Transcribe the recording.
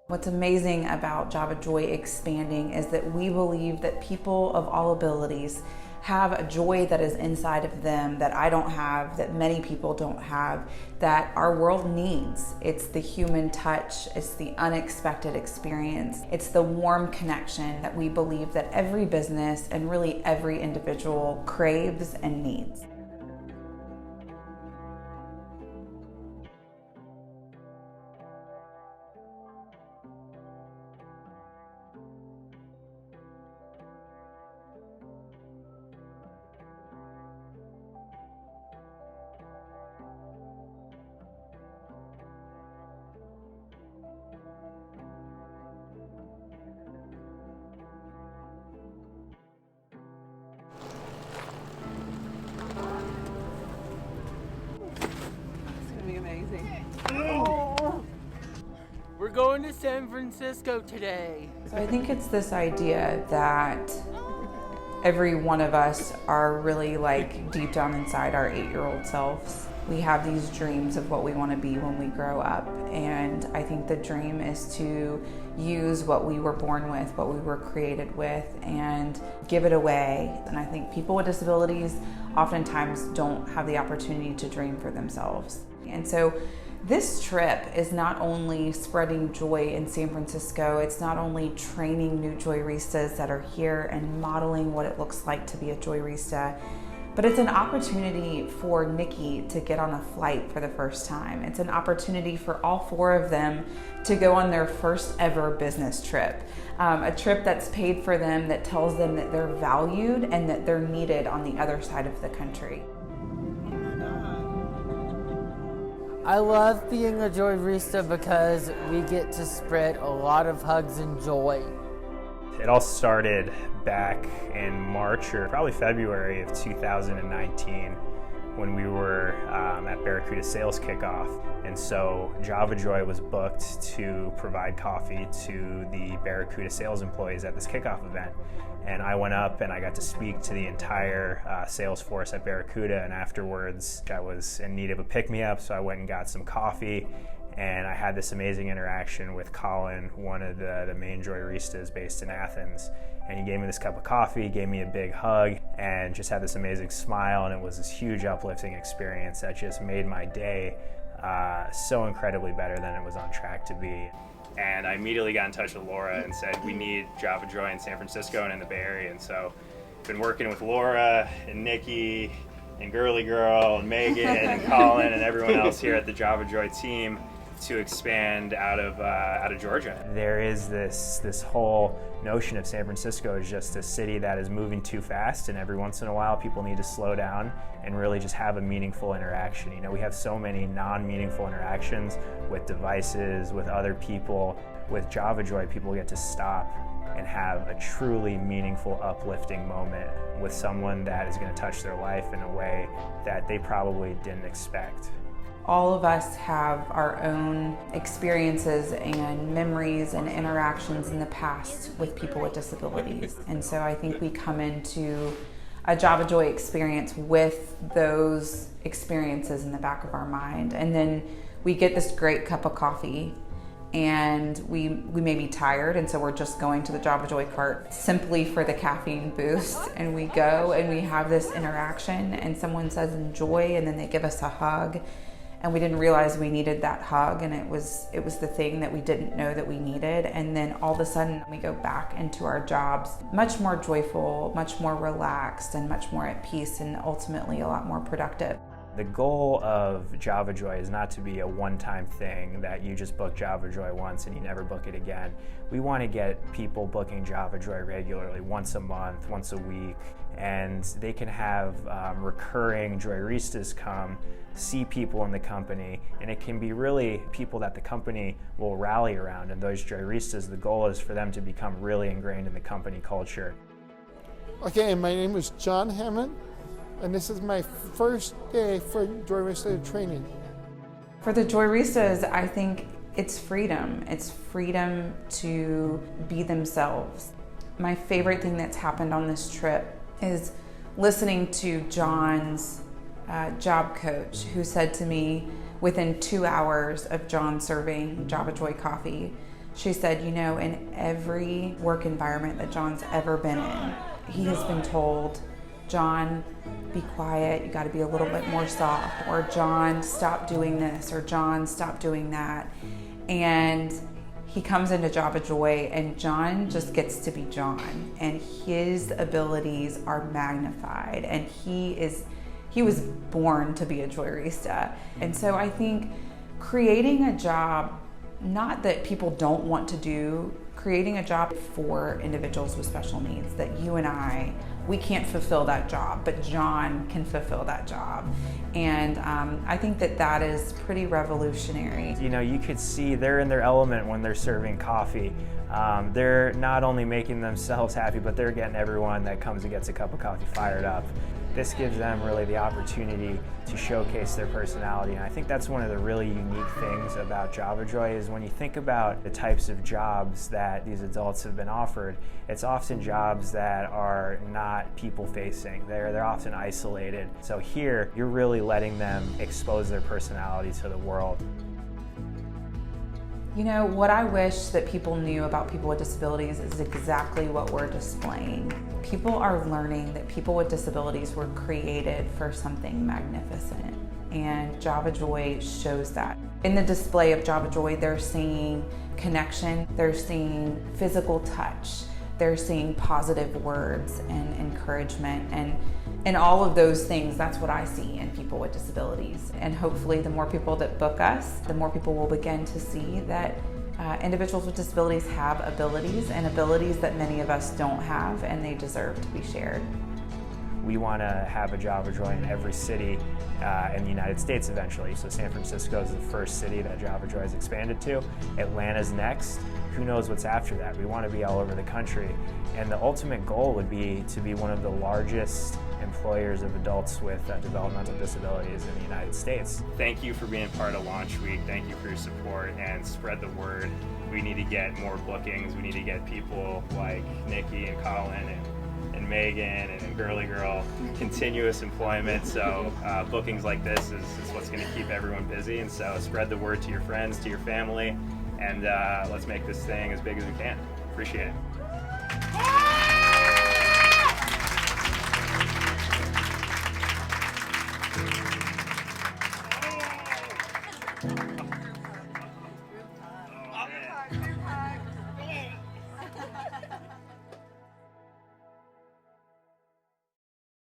What's amazing about Java Joy expanding is that we believe that people of all abilities have a joy that is inside of them that I don't have, that many people don't have, that our world needs. It's the human touch, it's the unexpected experience, it's the warm connection that we believe that every business and really every individual craves and needs. We're going to San Francisco today. So I think it's this idea that every one of us are really like deep down inside our 8-year-old selves. We have these dreams of what we want to be when we grow up, and I think the dream is to use what we were born with, what we were created with, and give it away. And I think people with disabilities oftentimes don't have the opportunity to dream for themselves. And so this trip is not only spreading joy in San Francisco, it's not only training new Joyristas that are here and modeling what it looks like to be a Joyrista, but it's an opportunity for Nikki to get on a flight for the first time. It's an opportunity for all 4 of them to go on their first ever business trip. A trip that's paid for them, that tells them that they're valued and that they're needed on the other side of the country. I love being a Joyrista because we get to spread a lot of hugs and joy. It all started back in March or probably February of 2019 when we were at Barracuda sales kickoff. And so Java Joy was booked to provide coffee to the Barracuda sales employees at this kickoff event. And I went up and I got to speak to the entire sales force at Barracuda, and afterwards I was in need of a pick-me-up, so I went and got some coffee, and I had this amazing interaction with Colin, one of the main Joyristas based in Athens. And he gave me this cup of coffee, gave me a big hug, and just had this amazing smile, and it was this huge uplifting experience that just made my day so incredibly better than it was on track to be. And I immediately got in touch with Laura and said, we need Java Joy in San Francisco and in the Bay Area. And so I've been working with Laura and Nikki and Girly Girl and Megan and Colin and everyone else here at the Java Joy team to expand out of Georgia. There is this whole notion of San Francisco as just a city that is moving too fast, and every once in a while people need to slow down and really just have a meaningful interaction. You know, we have so many non-meaningful interactions with devices, with other people. With Java Joy, people get to stop and have a truly meaningful, uplifting moment with someone that is going to touch their life in a way that they probably didn't expect. All of us have our own experiences and memories and interactions in the past with people with disabilities. And so I think we come into a Java Joy experience with those experiences in the back of our mind. And then we get this great cup of coffee, and we may be tired, and so we're just going to the Java Joy cart simply for the caffeine boost. And we go and we have this interaction, and someone says enjoy, and then they give us a hug. And we didn't realize we needed that hug, and it was the thing that we didn't know that we needed. And then all of a sudden we go back into our jobs much more joyful, much more relaxed, and much more at peace, and ultimately a lot more productive. The goal of Java Joy is not to be a one-time thing that you just book Java Joy once and you never book it again. We want to get people booking Java Joy regularly, once a month, once a week, and they can have recurring Joyristas come, see people in the company, and it can be really people that the company will rally around. And those Joyristas, the goal is for them to become really ingrained in the company culture. Okay, my name is John Hammond, and this is my first day for Joyrista training. For the Joyristas, I think it's freedom. It's freedom to be themselves. My favorite thing that's happened on this trip is listening to John's job coach, who said to me within 2 hours of John serving Java Joy coffee She said, you know, in every work environment that John's ever been in, he has been told, John, be quiet, you gotta be a little bit more soft, or John, stop doing this, or John, stop doing that. And he comes into Java Joy and John just gets to be John, and his abilities are magnified, and he was born to be a joyrista. And so I think creating a job, not that people don't want to do, creating a job for individuals with special needs, that you and we can't fulfill that job, but John can fulfill that job. And I think that is pretty revolutionary. You know, you could see they're in their element when they're serving coffee. They're not only making themselves happy, but they're getting everyone that comes and gets a cup of coffee fired up. This gives them really the opportunity to showcase their personality, and I think that's one of the really unique things about Java Joy is when you think about the types of jobs that these adults have been offered, it's often jobs that are not people-facing. They're often isolated. So here, you're really letting them expose their personality to the world. You know, what I wish that people knew about people with disabilities is exactly what we're displaying. People are learning that people with disabilities were created for something magnificent, and Java Joy shows that. In the display of Java Joy, they're seeing connection, they're seeing physical touch, they're seeing positive words and encouragement, and all of those things. That's what I see in people with disabilities. And hopefully the more people that book us, the more people will begin to see that individuals with disabilities have abilities, and abilities that many of us don't have, and they deserve to be shared. We want to have a Java Joy in every city in the United States eventually. So San Francisco is the first city that Java Joy has expanded to. Atlanta's next. Who knows what's after that? We want to be all over the country. And the ultimate goal would be to be one of the largest employers of adults with developmental disabilities in the United States. Thank you for being part of Launch Week. Thank you for your support, and spread the word. We need to get more bookings. We need to get people like Nikki and Colin and Megan and Girly Girl continuous employment. So bookings like this is what's going to keep everyone busy. And so spread the word to your friends, to your family, and let's make this thing as big as we can. Appreciate it.